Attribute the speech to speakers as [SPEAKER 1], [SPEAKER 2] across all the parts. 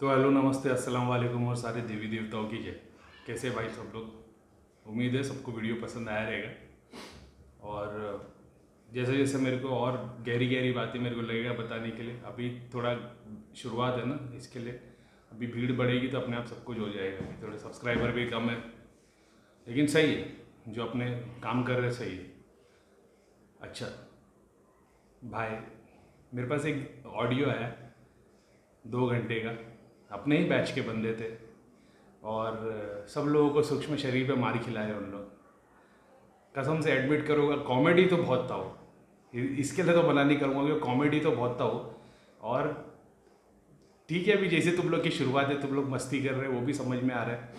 [SPEAKER 1] तो हेलो, नमस्ते, अस्सलाम वालेकुम और सारे देवी देवताओं की जय। कैसे भाई सब लोग? उम्मीद है सबको वीडियो पसंद आया रहेगा। और जैसे जैसे मेरे को और गहरी गहरी बातें मेरे को लगेगा बताने के लिए, अभी थोड़ा शुरुआत है ना, इसके लिए अभी भीड़ बढ़ेगी तो अपने आप सब कुछ हो जाएगा। अभी थोड़े सब्सक्राइबर भी कम है, लेकिन सही है, जो अपने काम कर रहे सही है। अच्छा भाई, मेरे पास एक ऑडियो है 2 घंटे का, अपने ही बैच के बंदे थे और सब लोगों को सूक्ष्म शरीर पे मार खिलाए उन लोग। कसम से एडमिट करूँगा, कॉमेडी तो बहुत था वो, इसके लिए तो मना नहीं करूँगा कि कॉमेडी तो बहुत था वो। और ठीक है, अभी जैसे तुम लोग की शुरुआत है, तुम लोग मस्ती कर रहे हो, वो भी समझ में आ रहा है,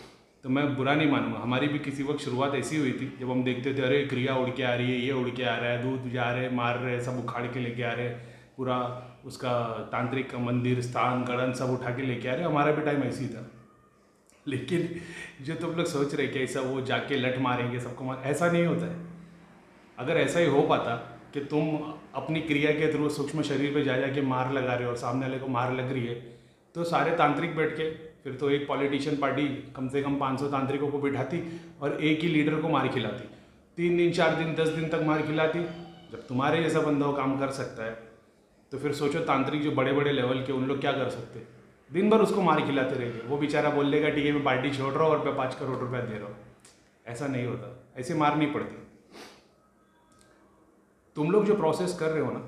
[SPEAKER 1] तो मैं बुरा नहीं मानूंगा। हमारी भी किसी वक्त शुरुआत ऐसी हुई थी जब हम देखते थे अरे क्रिया उड़ के आ रही है, ये उड़ के आ रहा है, दूध जा रहे, मार रहे, सब उखाड़ के लेके आ रहे, पूरा उसका तांत्रिक का मंदिर स्थान गणन सब उठा के लेके आ रहे। हमारा भी टाइम ऐसी था। लेकिन जो तुम लोग सोच रहे कि ऐसा वो जाके लठ मारेंगे सबको मार, ऐसा नहीं होता है। अगर ऐसा ही हो पाता कि तुम अपनी क्रिया के थ्रू सूक्ष्म शरीर पे जा जाके मार लगा रहे हो और सामने वाले को मार लग रही है, तो सारे तांत्रिक बैठ के फिर तो एक पॉलिटिशियन पार्टी कम से कम 500 तांत्रिकों को बिठाती और एक ही लीडर को मार खिलाती, 3 दिन 4 दिन 10 दिन तक मार खिलाती। जब तुम्हारे जैसा बंदा वो काम कर सकता है, तो फिर सोचो तांत्रिक जो बड़े बड़े लेवल के, उन लोग क्या कर सकते? दिन भर उसको मार खिलाते रहेंगे। वो बेचारा बोल देगा ठीक है मैं पार्टी छोड़ रहा हूँ और मैं 5 करोड़ रुपया दे रहा हूँ। ऐसा नहीं होता, ऐसे मार नहीं पड़ती। तुम लोग जो प्रोसेस कर रहे हो ना,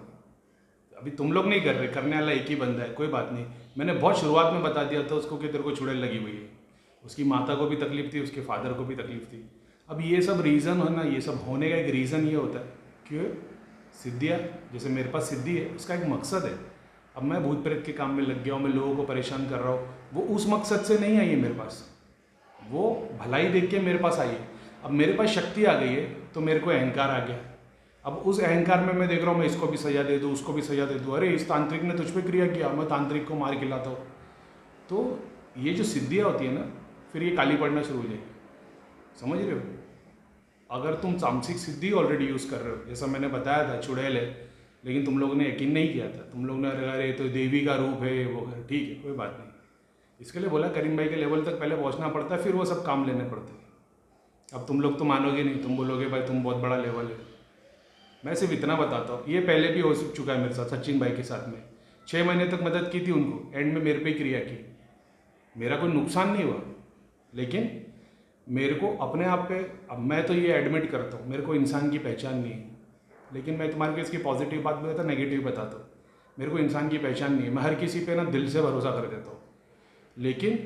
[SPEAKER 1] अभी तुम लोग नहीं कर रहे, करने वाला एक ही बंदा है, कोई बात नहीं। मैंने बहुत शुरुआत में बता दिया था उसको कि तेरे को चुड़ैल लगी हुई है। उसकी माता को भी तकलीफ थी, उसके फादर को भी तकलीफ थी। अब ये सब रीज़न है ना, ये सब होने का एक रीज़न ये होता है कि सिद्धियाँ, जैसे मेरे पास सिद्धि है, उसका एक मकसद है। अब मैं भूत प्रेत के काम में लग गया हूँ, मैं लोगों को परेशान कर रहा हूँ, वो उस मकसद से नहीं आई है मेरे पास, वो भलाई देख के मेरे पास आई है। अब मेरे पास शक्ति आ गई है तो मेरे को अहंकार आ गया। अब उस अहंकार में मैं देख रहा हूँ मैं इसको भी सजा दे दूँ, उसको भी सजा दे दूँ, अरे इस तांत्रिक ने तुझ पे क्रिया किया, मैं तांत्रिक को मार खिलाता हूँ। तो ये जो सिद्धियाँ होती है ना, फिर ये काली पड़ना शुरू हो जाएगी। समझ रहे हो? अगर तुम तामसिक सिद्धि ऑलरेडी यूज़ कर रहे हो, जैसा मैंने बताया था चुड़ैल है, लेकिन तुम लोगों ने यकीन नहीं किया था, तुम लोग ने अरे तो देवी का रूप है वो है, ठीक है कोई बात नहीं। इसके लिए बोला करीम भाई के लेवल तक पहले पहुंचना पड़ता है, फिर वो सब काम लेने पड़ते हैं। अब तुम लोग तो मानोगे नहीं, तुम बोलोगे भाई तुम बहुत बड़ा लेवल है। मैं सिर्फ इतना बताता हूँ, ये पहले भी हो चुका है मेरे साथ, सचिन भाई के साथ में 6 महीने तक मदद की थी उनको, एंड में मेरे पे ही क्रिया की। मेरा कोई नुकसान नहीं हुआ, लेकिन मेरे को अपने आप पे, अब मैं तो ये एडमिट करता हूँ मेरे को इंसान की पहचान नहीं है। लेकिन मैं तुम्हारे को इसकी पॉजिटिव बात बताता, नेगेटिव बताता हूँ। मेरे को इंसान की पहचान नहीं है, मैं हर किसी पे ना दिल से भरोसा कर देता हूँ, लेकिन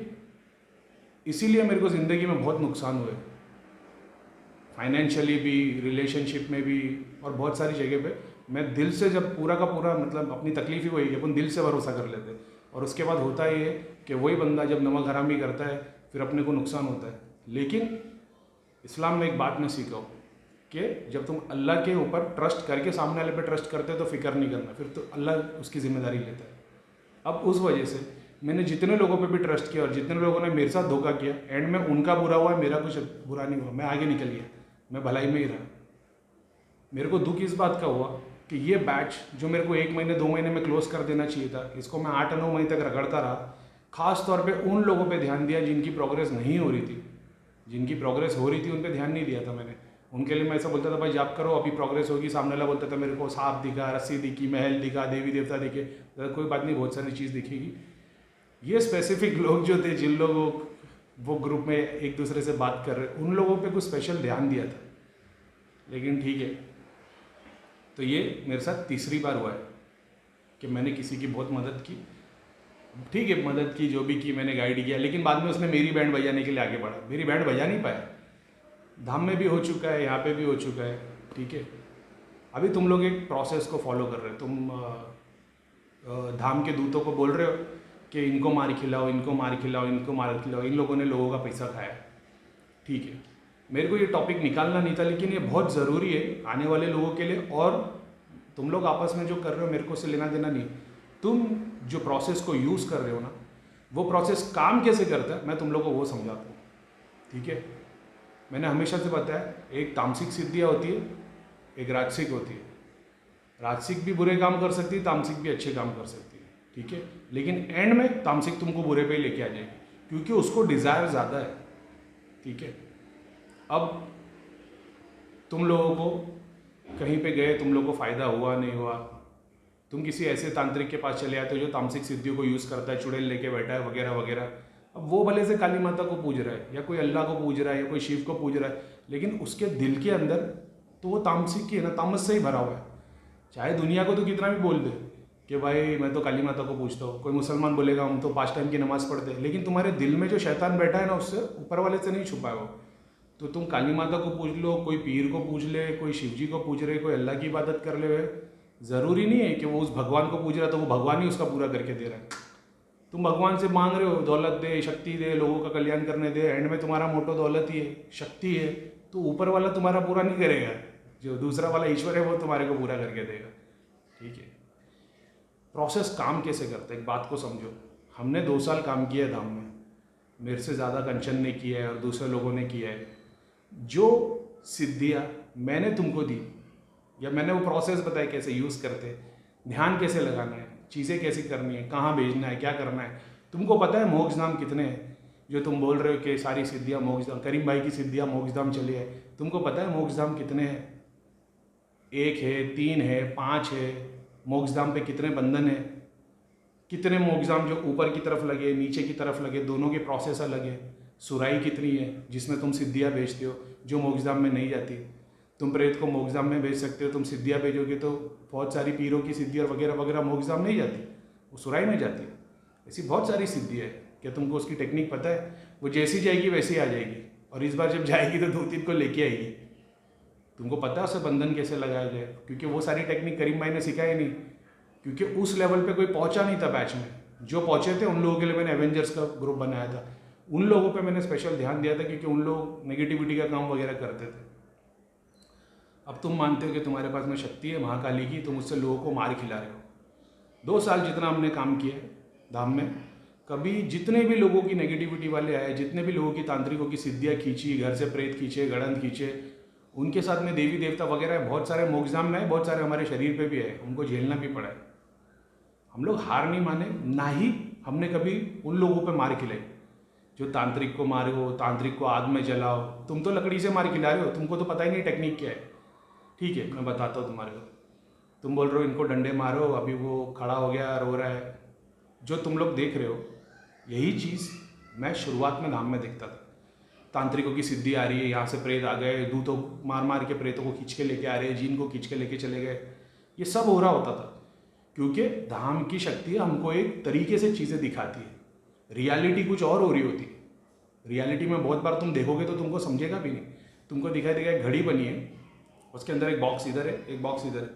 [SPEAKER 1] इसीलिए मेरे को ज़िंदगी में बहुत नुकसान हुए, फाइनेंशियली भी, रिलेशनशिप में भी, और बहुत सारी जगह पे मैं दिल से, जब पूरा का पूरा मतलब अपनी तकलीफ ही वही है, अपन दिल से भरोसा कर लेते हैं, और उसके बाद होता ये है कि वही बंदा जब नमक हरामी करता है फिर अपने को नुकसान होता है। लेकिन इस्लाम में एक बात मैं सीखा हूँ कि जब तुम अल्लाह के ऊपर ट्रस्ट करके सामने वाले पे ट्रस्ट करते हो तो फिक्र नहीं करना, फिर तो अल्लाह उसकी जिम्मेदारी लेता है। अब उस वजह से मैंने जितने लोगों पे भी ट्रस्ट किया और जितने लोगों ने मेरे साथ धोखा किया, एंड में उनका बुरा हुआ, मेरा कुछ बुरा नहीं हुआ, मैं आगे निकल गया, मैं भलाई में ही रहा। मेरे को दुख इस बात का हुआ कि ये बैच जो मेरे को 1 महीने 2 महीने में क्लोज कर देना चाहिए था, इसको मैं 8 9 महीने तक रगड़ता रहा। खास तौर पे उन लोगों पे ध्यान दिया जिनकी प्रोग्रेस नहीं हो रही थी, जिनकी प्रोग्रेस हो रही थी उन पे ध्यान नहीं दिया था मैंने। उनके लिए मैं ऐसा बोलता था भाई जाप करो अभी प्रोग्रेस होगी, सामने वाला बोलता था मेरे को सांप दिखा, रस्सी दिखी, महल दिखा, देवी देवता दिखे, तो कोई बात नहीं, बहुत सारी चीज़ दिखेगी। ये स्पेसिफिक लोग जो थे, जिन लोगों वो ग्रुप में एक दूसरे से बात कर रहे, उन लोगों पे कुछ स्पेशल ध्यान दिया था। लेकिन ठीक है, तो ये मेरे साथ तीसरी बार हुआ है कि मैंने किसी की बहुत मदद की। ठीक है, मदद की, जो भी की, मैंने गाइड किया, लेकिन बाद में उसने मेरी बैंड बजाने के लिए आगे बढ़ा, मेरी बैंड बजा नहीं पाया। धाम में भी हो चुका है, यहाँ पे भी हो चुका है, ठीक है। अभी तुम लोग एक प्रोसेस को फॉलो कर रहे हो, तुम धाम के दूतों को बोल रहे हो कि इनको मार खिलाओ, इनको मार खिलाओ, इनको मार खिलाओ, इन लोगों ने लोगों का पैसा खाया, ठीक है। मेरे को ये टॉपिक निकालना नहीं था, लेकिन ये बहुत ज़रूरी है आने वाले लोगों के लिए। और तुम लोग आपस में जो कर रहे हो मेरे को से लेना देना नहीं, तुम जो प्रोसेस को यूज़ कर रहे हो ना, वो प्रोसेस काम कैसे करता है मैं तुम लोग को वो समझाता हूँ, ठीक है। मैंने हमेशा से बताया, एक तामसिक सिद्धियाँ होती है, एक राजसिक होती है। राजसिक भी बुरे काम कर सकती है, तामसिक भी अच्छे काम कर सकती है, ठीक है, लेकिन एंड में तामसिक तुमको बुरे पे ही लेके आ जाएगी, क्योंकि उसको डिज़ायर ज़्यादा है। ठीक है, अब तुम लोगों को कहीं पे गए, तुम लोगों को फ़ायदा हुआ नहीं हुआ, तुम किसी ऐसे तांत्रिक के पास चले आते हो जो तामसिक सिद्धियों को यूज़ करता है, चुड़ैल लेके बैठा है वगैरह वगैरह। अब वो भले से काली माता को पूज रहा है या कोई अल्लाह को पूज रहा है या कोई शिव को पूज रहा है, लेकिन उसके दिल के अंदर तो वो तामसिक की है ना, तामस से ही भरा हुआ है। चाहे दुनिया को तो कितना भी बोल दे कि भाई मैं तो काली माता को पूछता हूँ, कोई मुसलमान बोलेगा हम तो 5 टाइम की नमाज़ पढ़ते हैं, लेकिन तुम्हारे दिल में जो शैतान बैठा है ना, उससे ऊपर वाले से नहीं छुपा है वो। तो तुम काली माता को पूछ लो, कोई पीर को पूछ ले, कोई शिव जी को पूछ रहे, कोई अल्लाह की इबादत कर ले, ज़रूरी नहीं है कि वो उस भगवान को पूछ रहा है तो वो भगवान ही उसका पूरा करके दे रहा है। तुम भगवान से मांग रहे हो दौलत दे, शक्ति दे, लोगों का कल्याण करने दे, एंड में तुम्हारा मोटो दौलत ही है, शक्ति है, तो ऊपर वाला तुम्हारा पूरा नहीं करेगा, जो दूसरा वाला ईश्वर है वो तुम्हारे को पूरा करके देगा। ठीक है, प्रोसेस काम कैसे करते हैं, एक बात को समझो। हमने 2 साल काम किया है धाम में, मेरे से ज़्यादा कंचन ने किया है और दूसरे लोगों ने किया है। जो सिद्धियाँ मैंने तुमको दी या मैंने वो प्रोसेस बताया कैसे यूज़ करते, ध्यान कैसे लगाना है, चीज़ें कैसी करनी है, कहाँ भेजना है, क्या करना है, तुमको पता है मोक्षधाम कितने हैं? जो तुम बोल रहे हो कि सारी सिद्धियाँ मोक्षधाम, करीम भाई की सिद्धियाँ मोक्षधाम चली है, तुमको पता है मोक्षधाम कितने हैं? 1 है, 3 है, 5 है? मोक्षधाम पे कितने बंधन है? कितने मोक्षधाम जो ऊपर की तरफ लगे, नीचे की तरफ लगे, दोनों के प्रोसेस अलग है। सुराई कितनी है जिसमें तुम सिद्धियाँ भेजते हो, जो मोक्षधाम में नहीं जाती। तुम प्रेत को मोक्षधाम में भेज सकते हो, तुम सिद्धियाँ भेजोगे तो बहुत सारी पीरों की सिद्धियाँ वगैरह वगैरह मोक्षधाम नहीं जाती, वो सुराई में जाती है। ऐसी बहुत सारी सिद्धि है, क्या तुमको उसकी टेक्निक पता है? वो जैसी जाएगी वैसी आ जाएगी, और इस बार जब जाएगी तो 2-3 को लेके आएगी। तुमको पता है उसे बंधन कैसे लगाया जाए, क्योंकि वो सारी टेक्निक करीम भाई ने सिखाई नहीं, क्योंकि उस लेवल पे कोई पहुंचा नहीं था बैच में। जो पहुंचे थे उन लोगों के लिए मैंने एवेंजर्स का ग्रुप बनाया था, उन लोगों पे मैंने स्पेशल ध्यान दिया था, क्योंकि उन लोग नेगेटिविटी का काम वगैरह करते थे। अब तुम मानते हो कि तुम्हारे पास में शक्ति है महाकाली की, तुम उससे लोगों को मार खिला रहे हो। 2 साल जितना हमने काम किया है धाम में, कभी जितने भी लोगों की नेगेटिविटी वाले आए, जितने भी लोगों की तांत्रिकों की सिद्धियाँ खींची, घर से प्रेत खींचे, गड़ंत खींचे, उनके साथ में देवी देवता वगैरह बहुत सारे मोक्षधाम में आए, बहुत सारे हमारे शरीर पे भी आए, उनको झेलना भी पड़ा है। हम लोग हार नहीं माने, ना ही हमने कभी उन लोगों पे मार खिलाई जो तांत्रिक को मारो, तांत्रिक को आग में जलाओ। तुम तो लकड़ी से मार खिला रहे हो, तुमको तो पता ही नहीं टेक्निक क्या है। ठीक है, मैं बताता हूँ तुम्हारे को। तुम बोल रहे हो इनको डंडे मारो, अभी वो खड़ा हो गया रो रहा है। जो तुम लोग देख रहे हो, यही चीज़ मैं शुरुआत में धाम में देखता था। तांत्रिकों की सिद्धि आ रही है, यहाँ से प्रेत आ गए, दूतों मार मार के प्रेतों को खींच के लेके आ रहे हैं, जीन को खींच के लेके चले गए, ये सब हो रहा होता था। क्योंकि धाम की शक्ति हमको एक तरीके से चीज़ें दिखाती है, रियलिटी कुछ और हो रही होती है। रियलिटी में बहुत बार तुम देखोगे तो तुमको समझेगा भी नहीं। तुमको दिखाई देगा एक घड़ी बनी है, उसके अंदर एक बॉक्स इधर है, एक बॉक्स इधर है,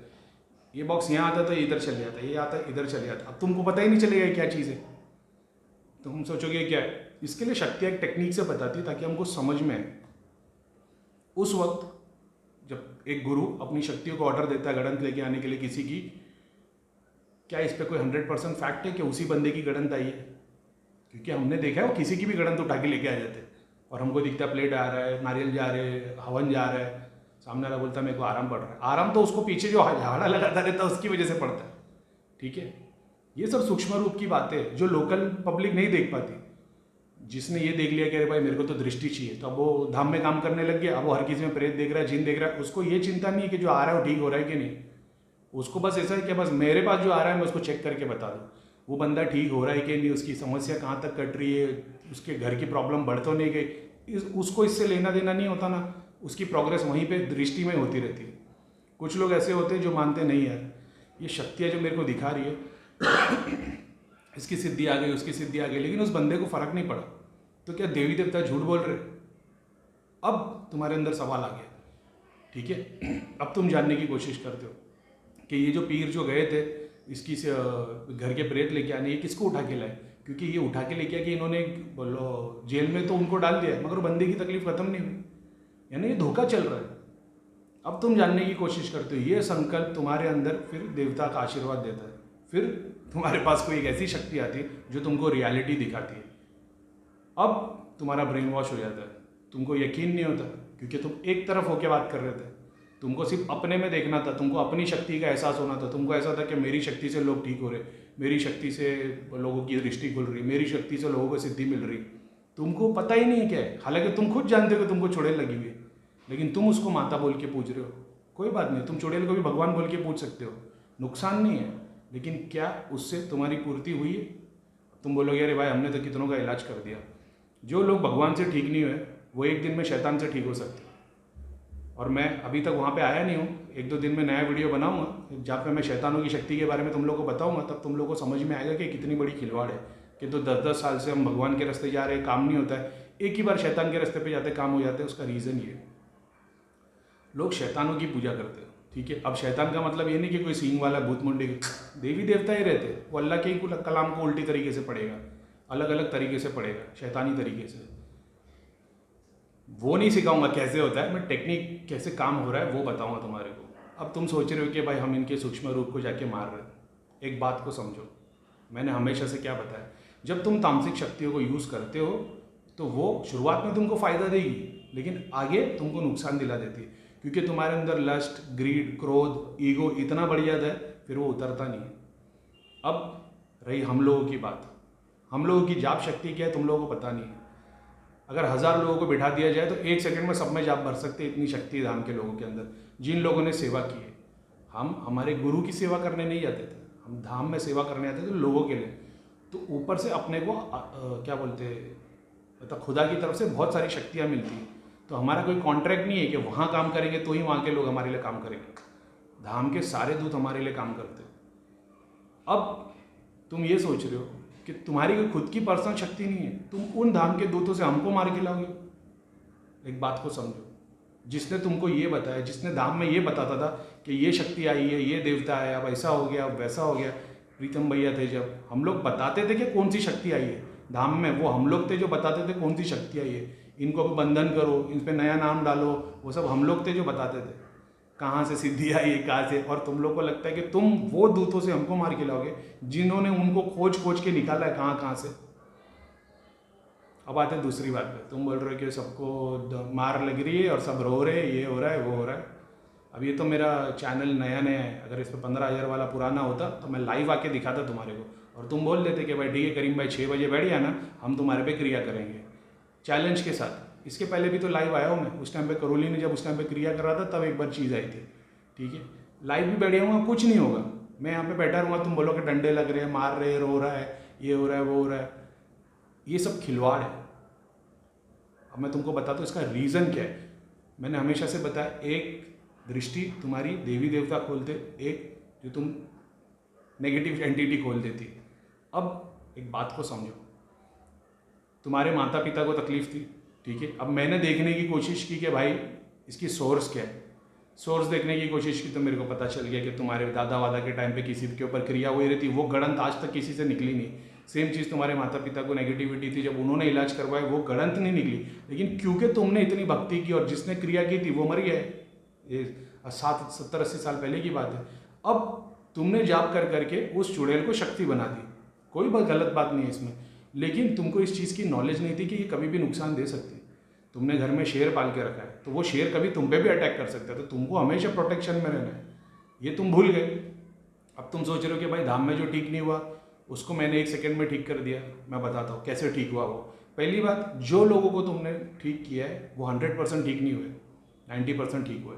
[SPEAKER 1] ये बॉक्स यहाँ आता तो ये इधर चले जाता, ये आता इधर चले जाता। अब तुमको पता ही नहीं चलेगा क्या चीज़ है, तुम सोचोगे क्या है। इसके लिए शक्ति एक टेक्निक से बताती है ताकि हमको समझ में आए। उस वक्त जब एक गुरु अपनी शक्तियों को ऑर्डर देता है गड़ंत लेके आने के लिए किसी की, क्या इस पर कोई 100% फैक्ट है कि उसी बंदे की गड़ंत आई है? क्योंकि हमने देखा है वो किसी की भी गड़ंत उठा के लेके आ जाते हैं, और हमको दिखता है प्लेट आ रहा है, नारियल जा रहे हैं, हवन जा रहा है, सामने वाला बोलता है मेरे को आराम पड़ रहा है। आराम तो उसको पीछे जो झाड़ा लगाता रहता है उसकी वजह से पड़ता है। ठीक है, ये सब सूक्ष्म रूप की बातें जो लोकल पब्लिक नहीं देख पाती। जिसने ये देख लिया कि अरे भाई मेरे को तो दृष्टि चाहिए, तो अब वो धाम में काम करने लग गया। अब वो हर किसी में प्रेत देख रहा है, जिन देख रहा है, उसको ये चिंता नहीं है कि जो आ रहा है वो ठीक हो रहा है कि नहीं। उसको बस ऐसा है कि बस मेरे पास जो आ रहा है मैं उसको चेक करके बता दूँ वो बंदा ठीक हो रहा है कि नहीं, उसकी समस्या कहाँ तक कट रही है, उसके घर की प्रॉब्लम बढ़ तो नहीं गई, उसको इससे लेना देना नहीं होता ना। उसकी प्रोग्रेस वहीं पे दृष्टि में होती रहती है। कुछ लोग ऐसे होते हैं जो मानते नहीं यार ये शक्तियाँ जो मेरे को दिखा रही है इसकी सिद्धि आ गई, उसकी सिद्धि आ गई, लेकिन उस बंदे को फर्क नहीं पड़ा, तो क्या देवी देवता झूठ बोल रहे? अब तुम्हारे अंदर सवाल आ गया। ठीक है, अब तुम जानने की कोशिश करते हो कि ये जो पीर जो गए थे इसकी घर के प्रेत लेके आने, ये किसको उठा के लाए? क्योंकि ये उठा के लेके आके इन्होंने बोलो जेल में तो उनको डाल दिया, मगर बंदे की तकलीफ खत्म नहीं हुई, यानी ये धोखा चल रहा है। अब तुम जानने की कोशिश करते हो, ये संकल्प तुम्हारे अंदर फिर देवता का आशीर्वाद देता है, फिर तुम्हारे पास कोई एक ऐसी शक्ति आती है जो तुमको रियलिटी दिखाती है। अब तुम्हारा ब्रेन वॉश हो जाता है, तुमको यकीन नहीं होता, क्योंकि तुम एक तरफ होकर बात कर रहे थे। तुमको सिर्फ अपने में देखना था, तुमको अपनी शक्ति का एहसास होना था, तुमको ऐसा था कि मेरी शक्ति से लोग ठीक हो रहे, मेरी शक्ति से लोगों की दृष्टि खुल रही, मेरी शक्ति से लोगों को सिद्धि मिल रही। तुमको पता ही नहीं क्या है, हालांकि तुम खुद जानते हो कि तुमको चुड़ैल लगी हुई है, लेकिन तुम उसको माता बोल के पूछ रहे हो। कोई बात नहीं, तुम चुड़ैल को भी भगवान बोल के पूछ सकते हो, नुकसान नहीं है। लेकिन क्या उससे तुम्हारी पूर्ति हुई है? तुम बोलोगे अरे भाई हमने तो कितनों का इलाज कर दिया। जो लोग भगवान से ठीक नहीं हुए वो एक दिन में शैतान से ठीक हो सकते हैं। और मैं अभी तक वहाँ पे आया नहीं हूँ, 1-2 दिन में नया वीडियो बनाऊँगा जहाँ पे मैं शैतानों की शक्ति के बारे में तुम लोगों को बताऊँगा। तब तुम लोगों को समझ में आएगा कि कितनी बड़ी खिलवाड़ है कि तो 10-10 साल से हम भगवान के रास्ते जा रहे हैं, काम नहीं होता है, एक ही बार शैतान के रास्ते पे जाते काम हो जाते हैं। उसका रीज़न ये, लोग शैतानों की पूजा करते हैं। ठीक है, अब शैतान का मतलब ये नहीं कि कोई सींग वाला भूत मुंडी, देवी देवता ही रहते, वो अल्लाह के ही कलाम को उल्टी तरीके से पढ़ेगा, अलग अलग तरीके से पढ़ेगा, शैतानी तरीके से। वो नहीं सिखाऊंगा कैसे होता है, मैं टेक्निक कैसे काम हो रहा है वो बताऊंगा तुम्हारे को। अब तुम सोच रहे हो कि भाई हम इनके सूक्ष्म रूप को जाके मार रहे हैं। एक बात को समझो, मैंने हमेशा से क्या बताया, जब तुम तामसिक शक्तियों को यूज़ करते हो तो वो शुरुआत में तुमको फ़ायदा देगी, लेकिन आगे तुमको नुकसान दिला देती है, क्योंकि तुम्हारे अंदर लस्ट, ग्रीड, क्रोध, ईगो इतना बढ़ जाता है, फिर वो उतरता नहीं है। अब रही हम लोगों की बात, हम लोगों की जाप शक्ति क्या है तुम लोगों को पता नहीं है। अगर 1000 लोगों को बिठा दिया जाए तो 1 सेकंड में सब में जाप भर सकते, इतनी शक्ति है धाम के लोगों के अंदर, जिन लोगों ने सेवा की है। हम हमारे गुरु की सेवा करने नहीं जाते थे, हम धाम में सेवा करने आते थे लोगों के लिए। तो ऊपर से अपने को क्या बोलते हैं, मतलब खुदा की तरफ से बहुत सारी शक्तियाँ मिलती हैं। तो हमारा कोई कॉन्ट्रैक्ट नहीं है कि वहाँ काम करेंगे तो ही वहाँ के लोग हमारे लिए काम करेंगे। धाम के सारे दूत हमारे लिए काम करते हैं। अब तुम ये सोच रहे हो कि तुम्हारी कोई खुद की पर्सनल शक्ति नहीं है, तुम उन धाम के दूतों से हमको मार के लाओगे। एक बात को समझो, जिसने तुमको ये बताया, जिसने धाम में ये बताता था कि ये शक्ति आई है, ये देवता आया, अब ऐसा हो गया, अब वैसा हो गया, प्रीतम भैया थे जब हम लोग बताते थे कि कौन सी शक्ति आई है धाम में, वो हम लोग थे जो बताते थे कौन सी शक्ति आई है, इनको भी बंधन करो, इन पर नया नाम डालो, वो सब हम लोग थे जो बताते थे कहाँ से सिद्धि आई है, कहाँ से। और तुम लोग को लगता है कि तुम वो दूतों से हमको मार के लाओगे जिन्होंने उनको खोज खोज के निकाला है कहाँ कहाँ से। अब आते हैं दूसरी बात पे, तुम बोल रहे हो कि सबको मार लग रही है और सब रो रहे हैं, ये हो रहा है वो हो रहा है। अब ये तो मेरा चैनल नया नया है, अगर इस पर 15,000 वाला पुराना होता तो मैं लाइव आके दिखाता तुम्हारे को, और तुम बोल देते कि भाई ठीक है करीम भाई 6 बजे बैठ जाना, हम तुम्हारे पे क्रिया करेंगे चैलेंज के साथ। इसके पहले भी तो लाइव आया हूँ मैं, उस टाइम पे करोली ने जब उस टाइम पे क्रिया कर रहा था तब एक बार चीज़ आई थी। ठीक है, लाइव भी बैठे हुआ, कुछ नहीं होगा, मैं यहाँ पे बैठा रहूँगा, तुम बोलो कि डंडे लग रहे हैं, मार रहे हैं, रो रहा है, ये हो रहा है वो हो रहा है, ये सब खिलवाड़ है। अब मैं तुमको बताता हूँ इसका रीज़न क्या है। मैंने हमेशा से बताया, एक दृष्टि तुम्हारी देवी देवता खोलते, एक जो तुम नेगेटिव एंटिटी खोल देती। अब एक बात को समझो, तुम्हारे माता पिता को तकलीफ थी, ठीक है, अब मैंने देखने की कोशिश की कि भाई इसकी सोर्स क्या है। सोर्स देखने की कोशिश की तो मेरे को पता चल गया कि तुम्हारे दादा वादा के टाइम पे किसी के ऊपर क्रिया हुई रहती, वो गणंत आज तक किसी से निकली नहीं। सेम चीज़ तुम्हारे माता पिता को नेगेटिविटी थी, जब उन्होंने इलाज करवाया वो गणंत नहीं निकली, लेकिन क्योंकि तुमने इतनी भक्ति की और जिसने क्रिया की थी वो मर गया है। ये 70-80 साल पहले की बात है। अब तुमने जाप कर करके उस चुड़ैल को शक्ति बना दी, कोई गलत बात नहीं है इसमें, लेकिन तुमको इस चीज़ की नॉलेज नहीं थी कि ये कभी भी नुकसान दे सकती है। तुमने घर में शेर पाल के रखा है तो वो शेर कभी तुम पे भी अटैक कर सकता है, तो तुमको हमेशा प्रोटेक्शन में रहना है, ये तुम भूल गए। अब तुम सोच रहे हो कि भाई धाम में जो ठीक नहीं हुआ उसको मैंने 1 सेकंड में ठीक कर दिया। मैं बताता हूँ कैसे ठीक हुआ वो। पहली बात, जो लोगों को तुमने ठीक किया है वो 100% ठीक नहीं हुए, 90% ठीक हुए।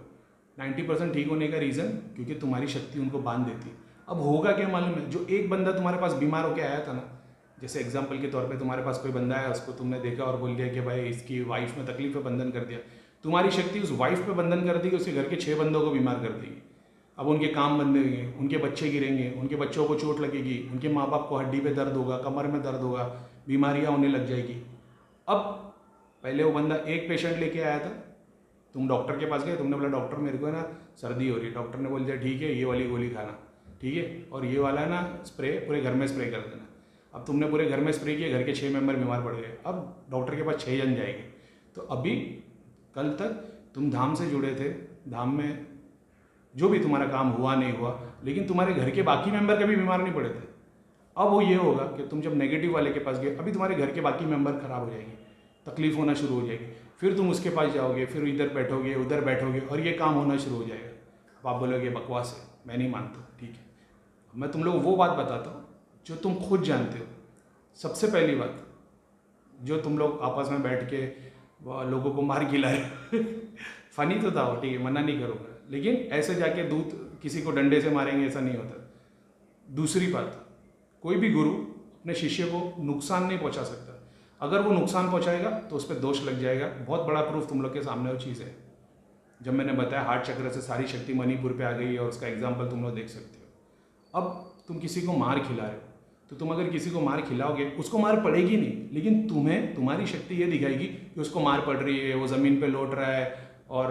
[SPEAKER 1] 90% ठीक होने का रीज़न क्योंकि तुम्हारी शक्ति उनको बांध देती है। अब होगा क्या मालूम है, जो एक बंदा तुम्हारे पास बीमार होकर आया था ना, जैसे एग्जाम्पल के तौर पे तुम्हारे पास कोई बंदा है, उसको तुमने देखा और बोल दिया कि भाई इसकी वाइफ में तकलीफ है, बंधन कर दिया, तुम्हारी शक्ति उस वाइफ पे बंधन कर देगी, उसके घर के 6 बंदों को बीमार कर देगी। अब उनके काम बंद होंगे, उनके बच्चे गिरेंगे, उनके बच्चों को चोट लगेगी, उनके माँ बाप को हड्डी पे दर्द होगा, कमर में दर्द होगा, बीमारियाँ होने लग जाएगी। अब पहले वो बंदा एक पेशेंट लेके आया था, तुम डॉक्टर के पास गए, तुमने बोला डॉक्टर मेरे को है ना सर्दी हो रही है, डॉक्टर ने बोल दिया ठीक है ये वाली गोली खाना, ठीक है, और ये वाला है ना स्प्रे पूरे घर में स्प्रे कर देना। अब तुमने पूरे घर में स्प्रे किया, घर के 6 मेंबर बीमार पड़ गए, अब डॉक्टर के पास 6 जन जाएंगे। तो अभी कल तक तुम धाम से जुड़े थे, धाम में जो भी तुम्हारा काम हुआ नहीं हुआ, लेकिन तुम्हारे घर के बाकी मेंबर कभी बीमार नहीं पड़े थे। अब वो ये होगा कि तुम जब नेगेटिव वाले के पास गए, अभी तुम्हारे घर के बाकी मेंबर खराब हो जाएंगे, तकलीफ होना शुरू हो जाएगी, फिर तुम उसके पास जाओगे, फिर इधर बैठोगे उधर बैठोगे और ये काम होना शुरू हो जाएगा। अब आप बोलोगे बकवास है, मैं नहीं मानता, ठीक है, मैं तुम लोग वो बात बताता हूँ जो तुम खुद जानते हो। सबसे पहली बात, जो तुम लोग आपस में बैठ के लोगों को मार खिलाए फनी तो था वो, ठीक है, मना नहीं करूँगा, लेकिन ऐसे जाके दूध किसी को डंडे से मारेंगे ऐसा नहीं होता। दूसरी बात, कोई भी गुरु अपने शिष्य को नुकसान नहीं पहुंचा सकता। अगर वो नुकसान पहुंचाएगा तो उस पर दोष लग जाएगा। बहुत बड़ा प्रूफ तुम लोग के सामने वो चीज़ है। जब मैंने बताया हार्ट चक्र से सारी शक्ति मणिपुर पे आ गई है, और उसका एग्जाम्पल तुम लोग देख सकते हो। अब तुम किसी को मार खिला रहे हो, तो तुम अगर किसी को मार खिलाओगे, उसको मार पड़ेगी नहीं, लेकिन तुम्हें तुम्हारी शक्ति ये दिखाएगी कि उसको मार पड़ रही है, वो ज़मीन पे लौट रहा है और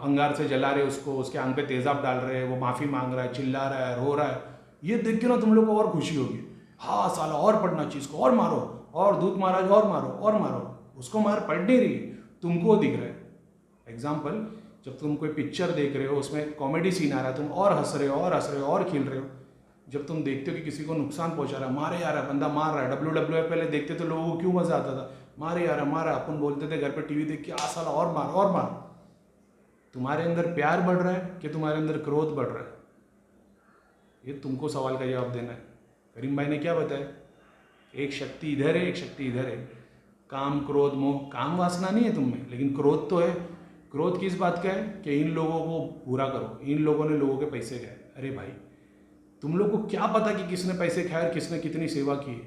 [SPEAKER 1] अंगार से जला रहे उसको, उसके आंख पे तेज़ाब डाल रहे हैं, वो माफ़ी मांग रहा है, चिल्ला रहा है, रो रहा है। ये देख के ना तुम लोग को और खुशी होगी, हाँ साला और पढ़ना चाहिए इसको, और मारो, और दूध महाराज और मारो और मारो। उसको मार पड़ नहीं रही, तुमको दिख रहा है। एग्जाम्पल, जब तुम कोई पिक्चर देख रहे हो, उसमें कॉमेडी सीन आ रहा है, तुम और हंस रहे हो और हंस रहे हो और खिल रहे हो। जब तुम देखते हो कि किसी को नुकसान पहुंचा रहा है, मारे आ रहा है, बंदा मार रहा है, WWE पहले देखते तो लोगों को क्यों मजा आता था, मारे आ रहा है, मारा, अपन बोलते थे घर पे टीवी देख के, आ साला और मार और मार। तुम्हारे अंदर प्यार बढ़ रहा है कि तुम्हारे अंदर क्रोध बढ़ रहा है? ये तुमको सवाल का जवाब देना है। करीम भाई ने क्या बताया, एक शक्ति इधर है, एक शक्ति इधर है। काम, क्रोध, मोह, काम वासना नहीं है तुम में, लेकिन क्रोध तो है। क्रोध किस बात का है कि इन लोगों को पूरा करो, इन लोगों ने लोगों के पैसे खाए। अरे भाई, तुम लोग को क्या पता कि किसने पैसे खाए और किसने कितनी सेवा की है?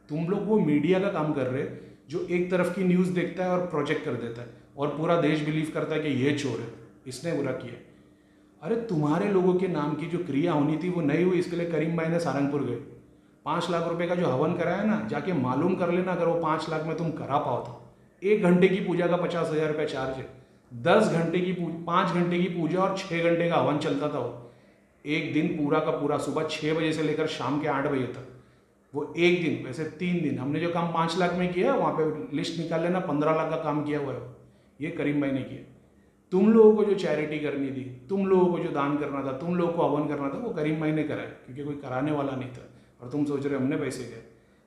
[SPEAKER 1] तुम लोग वो मीडिया का काम कर रहे हैं जो एक तरफ की न्यूज़ देखता है और प्रोजेक्ट कर देता है, और पूरा देश बिलीव करता है कि ये चोर है, इसने बुरा किया। अरे तुम्हारे लोगों के नाम की जो क्रिया होनी थी वो नहीं हुई, इसके लिए करीम भाई ने सारंगपुर गए। 5 लाख रुपए का जो हवन कराया ना, जाके मालूम कर लेना, अगर वो 5 लाख में तुम करा पाओ तो। 1 घंटे की पूजा का 50,000 रुपये चार्ज है। 10 घंटे की 5 घंटे की पूजा और 6 घंटे का हवन चलता था वो। एक दिन पूरा का पूरा, सुबह 6 बजे से लेकर शाम के 8 बजे तक, वो एक दिन। वैसे 3 दिन हमने जो काम 5 लाख में किया, वहाँ पे लिस्ट निकाल लेना, 15 लाख का काम किया हुआ है। ये करीम भाई ने किया। तुम लोगों को जो चैरिटी करनी थी, तुम लोगों को जो दान करना था, तुम लोगों को हवन करना था, वो करीम भाई ने करा है, क्योंकि कोई कराने वाला नहीं था। और तुम सोच रहे हो हमने पैसे गए,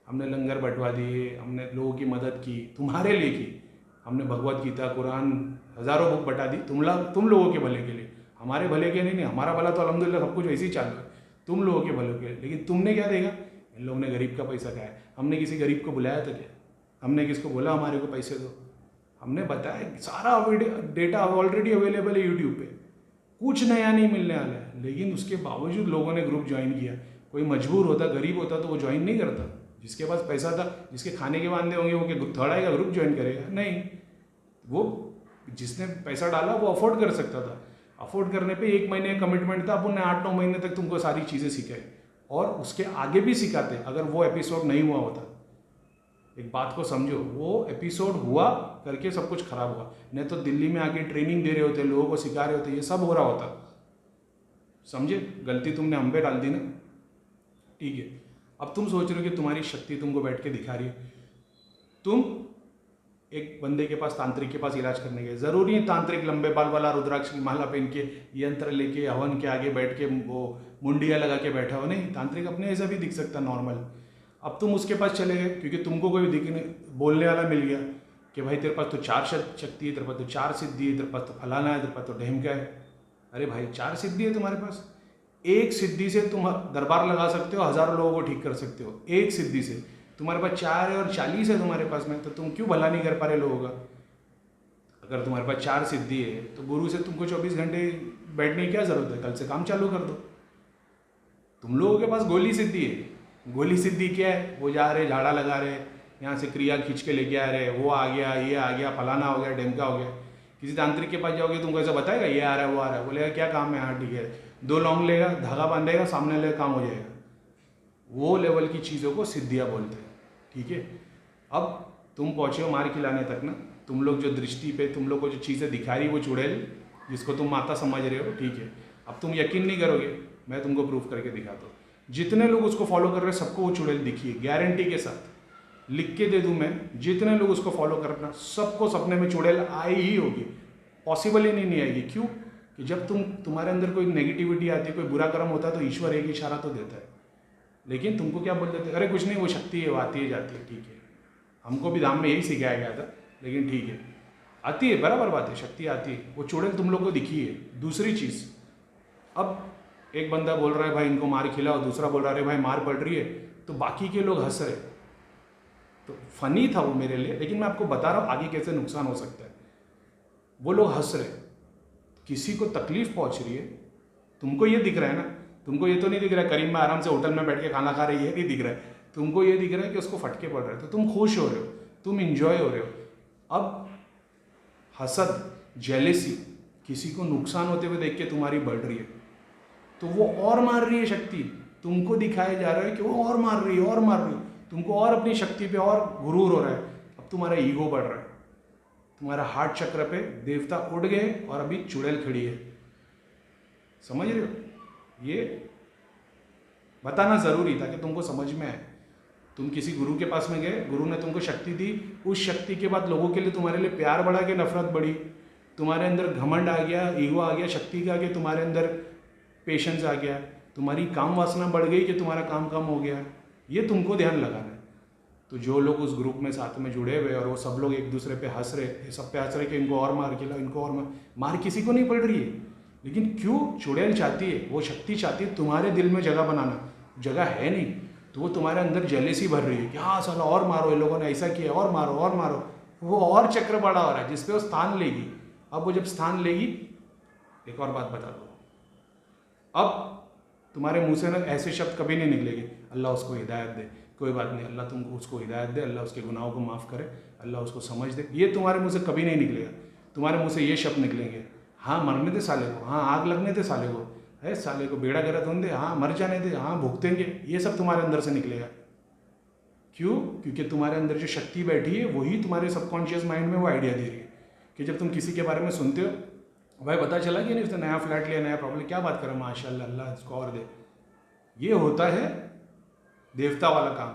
[SPEAKER 1] हमने लंगर बंटवा दिए, हमने लोगों की मदद की, तुम्हारे लिए की। हमने भगवत गीता, कुरान, हज़ारों बुक बटा दी तुम लोगों के भले के लिए, हमारे भले के लिए नहीं। हमारा भला तो अल्हम्दुलिल्लाह सब कुछ वैसे ही चालू है, तुम लोगों के भले के लिए। लेकिन तुमने क्या देखा, इन लोगों ने गरीब का पैसा खाया। हमने किसी गरीब को बुलाया था क्या? हमने किसको बोला हमारे को पैसे दो? हमने बताया, सारा डेटा ऑलरेडी अवेलेबल है यूट्यूब पे, कुछ नया नहीं मिलने वाला है। लेकिन उसके बावजूद लोगों ने ग्रुप ज्वाइन किया। कोई मजबूर होता, गरीब होता तो वो ज्वाइन नहीं करता। जिसके पास पैसा था, जिसके खाने के वांदे होंगे, वो क्या थोड़ा का ग्रुप ज्वाइन करेगा? नहीं। वो जिसने पैसा डाला वो अफोर्ड कर सकता था। अफोर्ड करने पे 1 महीने का कमिटमेंट था, अपन ने 8-9 महीने तक तुमको सारी चीज़ें सिखाई, और उसके आगे भी सिखाते अगर वो एपिसोड नहीं हुआ होता। एक बात को समझो, वो एपिसोड हुआ करके सब कुछ खराब हुआ, नहीं तो दिल्ली में आके ट्रेनिंग दे रहे होते, लोगों को सिखा रहे होते, ये सब हो रहा होता। समझे? गलती तुमने हम पे डाल दी ना, ठीक है। अब तुम सोच रहे हो कि तुम्हारी शक्ति तुमको बैठ के दिखा रही है। तुम एक बंदे के पास, तांत्रिक के पास इलाज करने गए, ज़रूरी है तांत्रिक लंबे बाल वाला रुद्राक्ष की माला पहन के, यंत्र लेके हवन के आगे बैठ के वो मुंडिया लगा के बैठा हो? नहीं, तांत्रिक अपने ऐसा भी दिख सकता नॉर्मल। अब तुम उसके पास चले गए क्योंकि तुमको कोई दिखने बोलने वाला मिल गया कि भाई तेरे पास तो 4 शक्ति है, तेरे पास तो 4 सिद्धि है, तेरे पास तो फलाना है, तेरे पास तो ढेमका है। अरे भाई, 4 सिद्धि है तुम्हारे पास, एक सिद्धि से तुम दरबार लगा सकते हो, हज़ारों लोगों को ठीक कर सकते हो, एक सिद्धि से। तुम्हारे पास 4 है और 40 है तुम्हारे पास में, तो तुम क्यों भला नहीं कर पा रहे लोगों का? अगर तुम्हारे पास 4 सिद्धि है तो गुरु से तुमको 24 घंटे बैठने की क्या ज़रूरत है? कल से काम चालू कर दो। तुम लोगों के पास गोली सिद्धि है। गोली सिद्धि क्या है? वो जा रहे, झाड़ा लगा रहे, यहाँ से क्रिया खींच के लेके आ रहे, वो आ गया, ये आ गया, फलाना हो गया, ढेमका हो गया। किसी तांत्रिक के पास जाओगे तुमको ऐसा बताएगा ये आ रहा है, वो आ रहा है? बोलेगा क्या काम है? हाँ ठीक है, 2 लौंग लेगा, धागा बांधेगा, सामने लेगा, काम हो जाएगा। वो लेवल की चीज़ों को सिद्धियाँ बोलते हैं, ठीक है। अब तुम पहुँचे हो मार खिलाने तक ना। तुम लोग जो दृष्टि पे तुम लोग को जो चीज़ें दिखा रही वो चुड़ैल, जिसको तुम माता समझ रहे हो, ठीक है। अब तुम यकीन नहीं करोगे, मैं तुमको प्रूफ करके दिखाता हूँ। जितने लोग उसको फॉलो कर रहे हैं सबको वो चुड़ैल दिखी है, गारंटी के साथ लिख के दे दूं मैं। जितने लोग उसको फॉलो करना, सबको सपने में चुड़ैल आई ही होगी, पॉसिबल ही नहीं आएगी। क्यों? कि जब तुम्हारे अंदर कोई नेगेटिविटी आती है, कोई बुरा कर्म होता है, तो ईश्वर एक इशारा तो देता है। लेकिन तुमको क्या बोल देते, अरे कुछ नहीं, वो शक्ति है, वो आती है जाती है, ठीक है। हमको भी धाम में यही सिखाया गया था, लेकिन ठीक है, आती है, बराबर बात है, शक्ति आती है। वो चुड़ैल तुम लोग को दिखी है। दूसरी चीज़, अब एक बंदा बोल रहा है भाई इनको मार खिलाओ, दूसरा बोल रहा है अरे भाई मार पड़ रही है, तो बाकी के लोग हंस रहे। तो फनी था वो मेरे लिए, लेकिन मैं आपको बता रहा हूँ आगे कैसे नुकसान हो सकता है। वो लोग हंस रहे, किसी को तकलीफ पहुंच रही है, तुमको ये दिख रहा है ना, तुमको ये तो नहीं दिख रहा है करीम में आराम से होटल में बैठ के खाना खा रही है, नहीं दिख रहा है, तुमको ये दिख रहा है कि उसको फटके पड़ रहे हैं, तो तुम खुश हो रहे हो, तुम इंजॉय हो रहे हो। अब हसद, जेलेसी, किसी को नुकसान होते हुए देख के तुम्हारी बढ़ रही है, तो वो और मार रही है शक्ति, तुमको दिखाया जा रहा है कि वो और मार रही है और मार रही है, तुमको और अपनी शक्ति पे और गुरूर हो रहा है। अब तुम्हारा ईगो बढ़ रहा है, तुम्हारा हार्ट चक्र पे देवता उड़ गए और अभी चुड़ैल खड़ी है। समझ रहे हो? ये बताना ज़रूरी था कि तुमको समझ में आए। तुम किसी गुरु के पास में गए, गुरु ने तुमको शक्ति दी, उस शक्ति के बाद लोगों के लिए तुम्हारे लिए प्यार बढ़ा के नफरत बढ़ी, तुम्हारे अंदर घमंड आ गया, ईगो आ गया, शक्ति का आगे तुम्हारे अंदर पेशेंस आ गया, तुम्हारी काम वासना बढ़ गई कि तुम्हारा काम कम हो गया। ये तुमको ध्यान लगाना है। तो जो लोग उस ग्रुप में साथ में जुड़े हुए और वो सब लोग एक दूसरे पे हंस रहे, सब पे हंस रहे कि इनको और मार खिला, इनको और मार किसी को नहीं पड़ रही है, लेकिन क्यों? चुड़ैल चाहती है, वो शक्ति चाहती है तुम्हारे दिल में जगह बनाना, जगह है नहीं, तो वो तुम्हारे अंदर जेलेसी भर रही है कि हाँ साला और मारो, इन लोगों ने ऐसा किया, और मारो और मारो। वो और चक्र बड़ा हो रहा है जिसपे वो स्थान लेगी। अब वो जब स्थान लेगी, एक और बात बता दो, अब तुम्हारे मुंह से ना ऐसे शब्द कभी नहीं निकलेंगे, अल्लाह उसको हिदायत दे, कोई बात नहीं, अल्लाह तुमको उसको हिदायत दे, अल्लाह उसके गुनाहों को माफ़ करे, अल्लाह उसको समझ दे। ये तुम्हारे मुंह से कभी नहीं निकलेगा। तुम्हारे मुंह से ये शब्द निकलेंगे, हाँ मरने दे साले को, हाँ आग लगने दे साले को, है साले को बेड़ा गरत होने दे, हाँ मर जाने दे, हाँ भुगतेंगे। ये सब तुम्हारे अंदर से निकलेगा। क्यों? क्योंकि तुम्हारे अंदर जो शक्ति बैठी है वही तुम्हारे सबकॉन्शियस माइंड में वो आइडिया दे रही है कि जब तुम किसी के बारे में सुनते हो, भाई पता चला कि नहीं उसने नया फ्लैट लिया, नया प्रॉब्लम, क्या बात कर रहा माशाल्लाह, अल्लाह इसको और दे। ये होता है देवता वाला काम।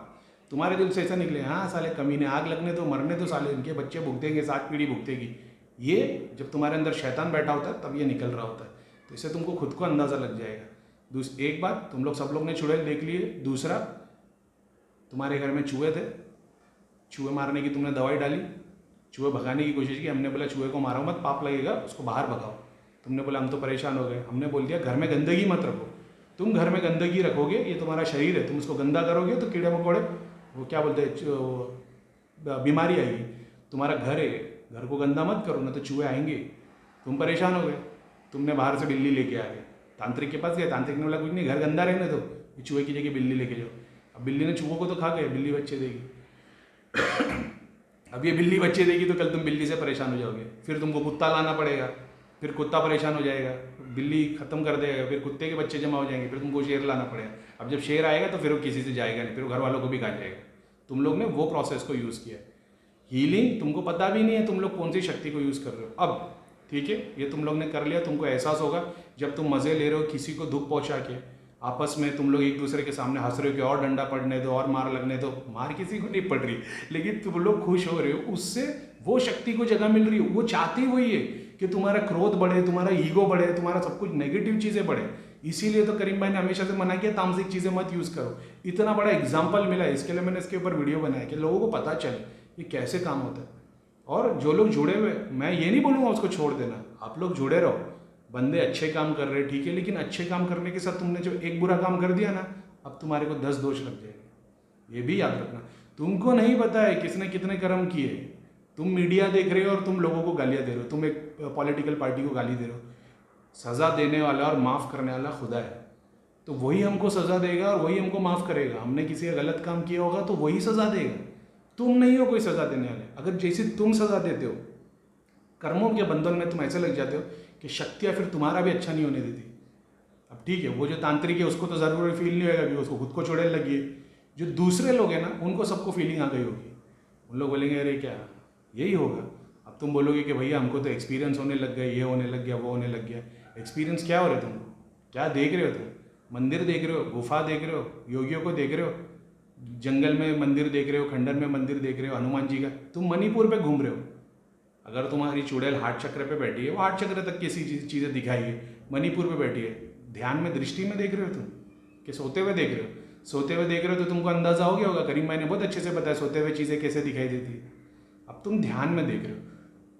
[SPEAKER 1] तुम्हारे दिल से ऐसा निकले, हाँ साले कमीने, आग लगने तो, मरने तो साले, इनके बच्चे भुगतेंगे, 7 पीढ़ी भुगतेगी। ये जब तुम्हारे अंदर शैतान बैठा होता है तब ये निकल रहा होता है। तो इससे तुमको खुद को अंदाज़ा लग जाएगा। एक बात, तुम लोग सब लोग ने चुड़ैल देख लिए। दूसरा, तुम्हारे घर में चूहे थे, चूहे मारने की तुमने दवाई डाली, चूहे भगाने की कोशिश की, हमने बोला चूहे को मारो मत, पाप लगेगा, उसको बाहर भगाओ। तुमने बोला हम तो परेशान हो गए, हमने बोल दिया घर में गंदगी मत रखो। तुम घर में गंदगी रखोगे, ये तुम्हारा शरीर है, तुम उसको गंदा करोगे तो कीड़े मकोड़े, वो क्या बोलते हैं, बीमारी आएगी। तुम्हारा घर है, घर को गंदा मत करो, ना तो चूहे आएंगे, तुम परेशान हो गए। तुमने बाहर से बिल्ली लेके आ गए, तांत्रिक के पास गए, तांत्रिक ने बोला कुछ नहीं, घर गंदा रहने दो, ये चूहे की जगह बिल्ली लेके जाओ। अब बिल्ली ने चूहों को तो खा गए, बिल्ली बच्चे देगी। अब ये बिल्ली बच्चे देगी तो कल तुम बिल्ली से परेशान हो जाओगे, फिर तुमको कुत्ता लाना पड़ेगा, फिर कुत्ता परेशान हो जाएगा, बिल्ली खत्म कर देगा, फिर कुत्ते के बच्चे जमा हो जाएंगे, फिर तुमको शेर लाना पड़ेगा। अब जब शेर आएगा तो फिर वो किसी से जाएगा नहीं, फिर वो घर वालों को भी खा जाएगा। तुम लोग ने वो प्रोसेस को यूज़ किया। हीलिंग तुमको पता भी नहीं है तुम लोग कौन सी शक्ति को यूज़ कर रहे हो। अब ठीक है, ये तुम लोग ने कर लिया, तुमको एहसास होगा जब तुम मज़े ले रहे हो, किसी को दुख पहुँचा के, आपस में तुम लोग एक दूसरे के सामने हंस रहे हो कि और डंडा पड़ने दो, और मार लगने दो। मार किसी को नहीं पड़ रही, लेकिन तुम लोग खुश हो रहे हो, उससे वो शक्ति को जगह मिल रही हो। वो चाहती वही है कि तुम्हारा क्रोध बढ़े, तुम्हारा ईगो बढ़े, तुम्हारा सब कुछ नेगेटिव चीज़ें बढ़े। इसीलिए तो करीम भाई ने हमेशा से मना किया तामसिक चीज़ें मत यूज़ करो। इतना बड़ा एग्जाम्पल मिला है, इसके लिए मैंने इसके ऊपर वीडियो बनाया कि लोगों को पता चले ये कैसे काम होता है। और जो लोग जुड़े हुए, मैं ये नहीं बोलूँगा उसको छोड़ देना, आप लोग जुड़े रहो। बंदे अच्छे काम कर रहे हैं, ठीक है, लेकिन अच्छे काम करने के साथ तुमने जो एक बुरा काम कर दिया ना, अब तुम्हारे को 10 दोष लग जाएंगे। ये भी याद रखना। तुमको नहीं पता है किसने कितने कर्म किए। तुम मीडिया देख रहे हो और तुम लोगों को गालियाँ दे रहे हो, तुम एक पॉलिटिकल पार्टी को गाली दे रहे हो। सज़ा देने वाला और माफ़ करने वाला खुदा है, तो वही हमको सज़ा देगा और वही हमको माफ़ करेगा। हमने किसी का गलत काम किया होगा तो वही सज़ा देगा, तुम नहीं हो कोई सज़ा देने वाले। अगर जैसे तुम सज़ा देते हो, कर्मों के बंधन में तुम ऐसे लग जाते हो कि शक्तियाँ फिर तुम्हारा भी अच्छा नहीं होने देती। अब ठीक है, वो जो तांत्रिक है उसको तो ज़रूर फील नहीं होगा कि उसको खुद को चुड़ैल लगी है। जो दूसरे लोग हैं ना, उनको सबको फीलिंग आ गई होगी। उन लोग बोलेंगे अरे क्या यही होगा। अब तुम बोलोगे कि भैया हमको तो एक्सपीरियंस होने लग गया, ये होने लग गया, वो होने लग गया। एक्सपीरियंस क्या हो रहा है तुमको? क्या देख रहे हो तुम? मंदिर देख रहे हो, गुफा देख रहे हो, योगियों को देख रहे हो, जंगल में मंदिर देख रहे हो, खंडर में मंदिर देख रहे हो, हनुमान जी का। तुम मणिपुर पे घूम रहे हो। अगर तुम्हारी चुड़ैल हार्ट चक्र पे बैठी है, वो हार्ट चक्र तक किसी चीज़ें दिखाई है, मणिपुर पे बैठी है। ध्यान में, दृष्टि में देख रहे हो तुम कि सोते हुए देख रहे हो? सोते हुए देख रहे हो तो तुमको अंदाज़ा हो गया होगा। करीम भाई ने बहुत अच्छे से बताया सोते हुए चीज़ें कैसे दिखाई देती है। अब तुम ध्यान में देख रहे हो,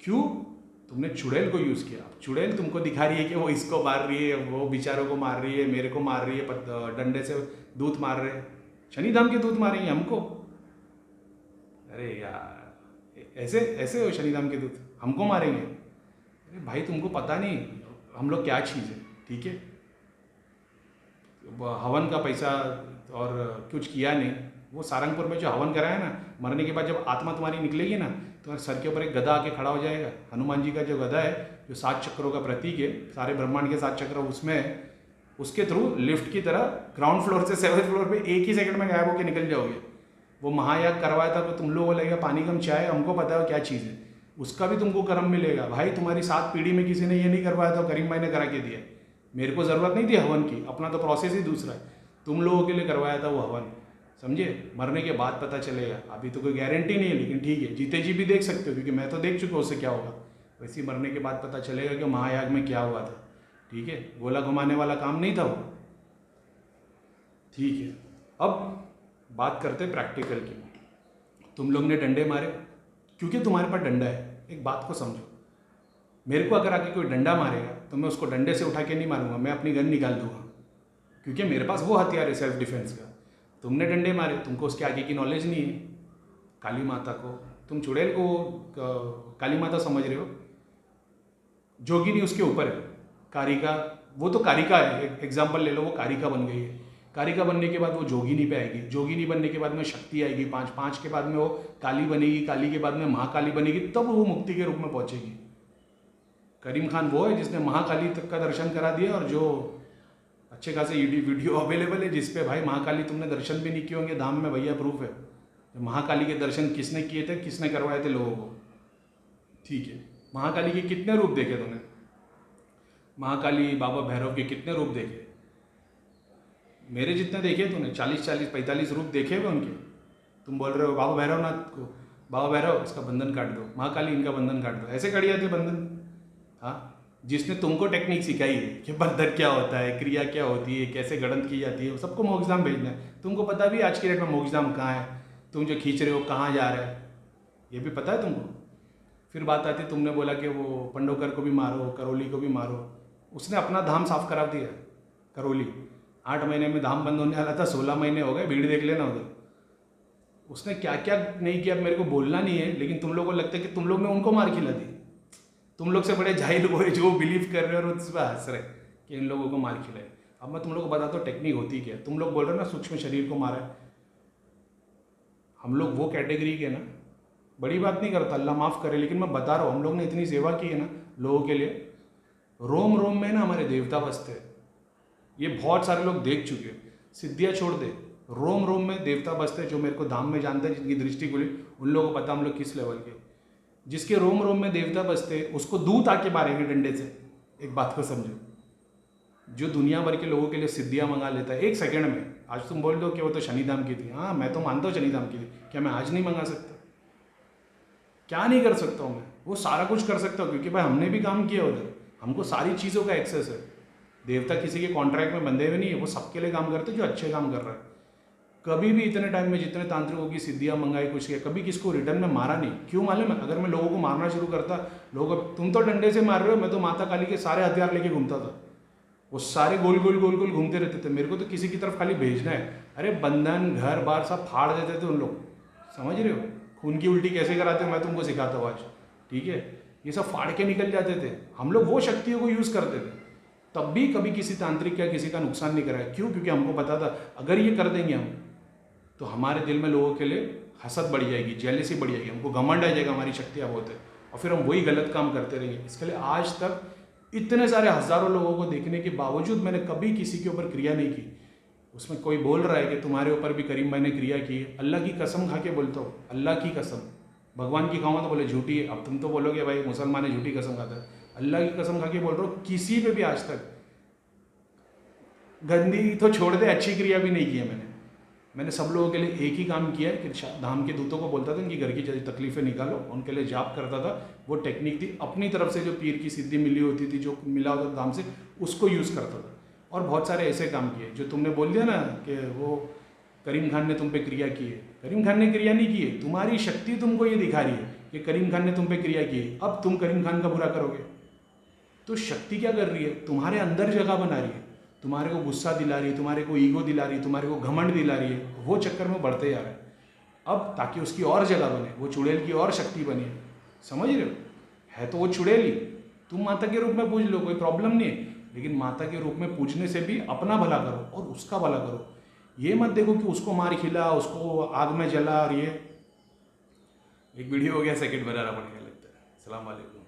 [SPEAKER 1] क्यों? तुमने चुड़ैल को यूज़ किया। चुड़ैल तुमको दिखा रही है कि वो इसको मार रही है, वो बेचारों को मार रही है, मेरे को मार रही है, डंडे से दूध मार रहे हैं। शनिधाम के दूत मारेंगे हमको? अरे यार, ऐसे ऐसे हो शनिधाम के दूत हमको मारेंगे? अरे भाई तुमको पता नहीं हम लोग क्या चीज़ है, ठीक है? हवन का पैसा और कुछ किया नहीं। वो सारंगपुर में जो हवन कराया ना, मरने के बाद जब आत्मा तुम्हारी निकलेगी ना, तुम्हारे सर के ऊपर एक गधा आके खड़ा हो जाएगा। हनुमान जी का जो गधा है, जो 7 चक्रों का प्रतीक है, सारे ब्रह्मांड के 7 चक्र उसमें है, उसके थ्रू लिफ्ट की तरह ग्राउंड फ्लोर से 7th फ्लोर पे एक ही सेकंड में गायब होकर निकल जाओगे। वो महायाग करवाया था तो तुम लोगों को लगेगा पानी कम चाय, हमको पता है क्या चीज़ है, उसका भी तुमको कर्म मिलेगा। भाई तुम्हारी 7 पीढ़ी में किसी ने ये नहीं करवाया था, करीम भाई ने करा के दिया। मेरे को ज़रूरत नहीं थी हवन की, अपना तो प्रोसेस ही दूसरा है। तुम लोगों के लिए करवाया था वो हवन, समझे? मरने के बाद पता चलेगा, अभी तो कोई गारंटी नहीं है, लेकिन ठीक है, जीते जी भी देख सकते हो, क्योंकि मैं तो देख चुका हूँ उससे क्या होगा। वैसे ही मरने के बाद पता चलेगा कि महायाग में क्या हुआ था, ठीक है? गोला घुमाने वाला काम नहीं था वो, ठीक है? अब बात करते प्रैक्टिकल की। तुम लोग ने डंडे मारे क्योंकि तुम्हारे पास डंडा है। एक बात को समझो, मेरे को अगर आके कोई डंडा मारेगा तो मैं उसको डंडे से उठा के नहीं मारूंगा, मैं अपनी गन निकाल दूंगा, क्योंकि मेरे पास वो हथियार है सेल्फ डिफेंस का। तुमने डंडे मारे, तुमको उसके आगे की नॉलेज नहीं है। काली माता को, तुम चुड़ैल को काली माता समझ रहे हो, जोगिनी उसके ऊपर है, कारिका, वो तो कारिका है, एग्जाम्पल ले लो, वो कारिका बन गई है। कारिका बनने के बाद वो जोगिनी पे आएगी, जोगिनी बनने के बाद में शक्ति आएगी, 5 के बाद में वो काली बनेगी, काली के बाद में महाकाली बनेगी, तब वो मुक्ति के रूप में पहुंचेगी। करीम खान वो है जिसने महाकाली तक का दर्शन करा दिया, और जो अच्छे खासे वीडियो अवेलेबल है जिसपे भाई महाकाली तुमने दर्शन भी नहीं किए होंगे धाम में, भैया प्रूफ है। तो महाकाली के दर्शन किसने किए थे, किसने करवाए थे लोगों को, ठीक है? महाकाली के कितने रूप देखे तुमने? महाकाली बाबा भैरव के कितने रूप देखे? मेरे जितने देखे तूने 40-45 रूप देखे हुए उनके। तुम बोल रहे हो बाबा भैरवनाथ को, बाबा भैरव इसका बंधन काट दो, महाकाली इनका बंधन काट दो, ऐसे कट जाते बंधन। हाँ, जिसने तुमको टेक्निक सिखाई है कि बंधन क्या होता है, क्रिया क्या होती है, कैसे गणन की जाती है, सबको मोक्षधाम भेजना है। तुमको पता भी आज की डेट में मोक्षधाम कहाँ है, तुम जो खींच रहे हो कहाँ जा रहा है, ये भी पता है तुमको। फिर बात आती, तुमने बोला कि वो पंडोकर को भी मारो, करौली को भी मारो, उसने अपना धाम साफ करा दिया। करौली 8 महीने में धाम बंद होने वाला था, 16 महीने हो गए, भीड़ देख लेना उधर। उसने क्या क्या नहीं किया मेरे को बोलना नहीं है, लेकिन तुम लोगों को लगता है कि तुम लोग ने उनको मार खिला दी। तुम लोग से बड़े जाहिल हुए जो बिलीव कर रहे हो और उस पर हंस रहे कि इन लोगों को मार खिलाए। अब मैं तुम लोग को बताता हूँ टेक्निक होती क्या है। तुम लोग बोल रहे हो ना सूक्ष्म शरीर को मारा है, हम लोग वो कैटेगरी के ना, बड़ी बात नहीं करता, अल्लाह माफ़ करे, लेकिन मैं बता रहा हूँ हम लोग ने इतनी सेवा की है ना लोगों के लिए। रोम रोम में ना हमारे देवता बसते हैं, ये बहुत सारे लोग देख चुके हैं। सिद्धियाँ छोड़ दे, रोम रोम में देवता बसते हैं, जो मेरे को धाम में जानते हैं, जिनकी दृष्टि खुली, उन लोगों को पता हम लोग किस लेवल के। जिसके रोम रोम में देवता बसते हैं उसको दूत आके मारेंगे डंडे से। एक बात को समझो, जो दुनिया भर के लोगों के लिए सिद्धियाँ मंगा लेता है 1 सेकंड में। आज तुम बोल दो कि वो तो शनिधाम की थी, हाँ मैं तो मानता हूँ शनिधाम की थी, क्या मैं आज नहीं मंगा सकता? क्या नहीं कर सकता हूँ मैं? वो सारा कुछ कर सकता हूँ, क्योंकि भाई हमने भी काम किया उधर, हमको सारी चीज़ों का एक्सेस है। देवता किसी के कॉन्ट्रैक्ट में बंधे हुए नहीं है, वो सबके लिए काम करते हैं जो अच्छे काम कर रहा है। कभी भी इतने टाइम में जितने तांत्रिकों की सिद्धियाँ मंगाई, कुछ किया, कभी किसको रिटर्न में मारा नहीं। क्यों मालूम है? अगर मैं लोगों को मारना शुरू करता, लोग तुम तो डंडे से मार रहे हो, मैं तो माता काली के सारे हथियार लेके घूमता था, वो सारे गोल गोल गोल गोल घूमते रहते थे। मेरे को तो किसी की तरफ खाली भेजना है, अरे बंधन घर बार सब फाड़ देते थे उन लोग, समझ रहे हो? खून की उल्टी कैसे कराते मैं तुमको सिखाता हूँ आज, ठीक है? ये सब फाड़ के निकल जाते थे। हम लोग वो शक्तियों को यूज़ करते थे, तब भी कभी किसी तांत्रिक का किसी का नुकसान नहीं कराया। क्यों? क्योंकि हमको पता था अगर ये कर देंगे हम, तो हमारे दिल में लोगों के लिए हसद बढ़ जाएगी, जेलसी बढ़ जाएगी, हमको घमंड आ जाएगा हमारी शक्तियाँ बहुत है, और फिर हम वही गलत काम करते रहेंगे। इसके लिए आज तक इतने सारे हज़ारों लोगों को देखने के बावजूद मैंने कभी किसी के ऊपर क्रिया नहीं की। उसमें कोई बोल रहा है कि तुम्हारे ऊपर भी करीम भाई ने क्रिया की है, अल्लाह की कसम खा के बोलता हूँ, अल्लाह की कसम, भगवान की खाऊंगा तो बोले झूठी है। अब तुम तो बोलोगे भाई मुसलमान है झूठी कसम खाता है, अल्लाह की कसम खा के बोल रहा हूँ, किसी पे भी आज तक गंदी तो छोड़ दे, अच्छी क्रिया भी नहीं की है मैंने सब लोगों के लिए एक ही काम किया है कि धाम के दूतों को बोलता था इनकी घर की तकलीफ़ें निकालो, उनके लिए जाप करता था। वो टेक्निक थी, अपनी तरफ से जो पीर की सिद्धि मिली होती थी, जो मिला होता था धाम से, उसको यूज़ करता था। और बहुत सारे ऐसे काम किए जो तुमने बोल दिया ना कि वो करीम खान ने तुम पे क्रिया की है। करीम खान ने क्रिया नहीं की है, तुम्हारी शक्ति तुमको ये दिखा रही है कि करीम खान ने तुम पे क्रिया की है। अब तुम करीम खान का बुरा करोगे तो शक्ति क्या कर रही है? तुम्हारे अंदर जगह बना रही है। तुम्हारे को गुस्सा दिला रही है, तुम्हारे को ईगो दिला रही है, तुम्हारे को घमंड दिला रही है, वो चक्कर में बढ़ते जा रहा है। अब ताकि उसकी और जगह बने, वो चुड़ैल की और शक्ति बने, समझ रहे हो? है तो वो चुड़ैल ही, तुम माता के रूप में पूज लो, कोई प्रॉब्लम नहीं है, लेकिन माता के रूप में पूजने से भी अपना भला करो और उसका भला करो। ये मत देखो कि उसको मार खिला, उसको आग में जला, और ये एक वीडियो हो गया, सेकंड बनाना पड़ेगा लगता है। अस्सलाम वालेकुम।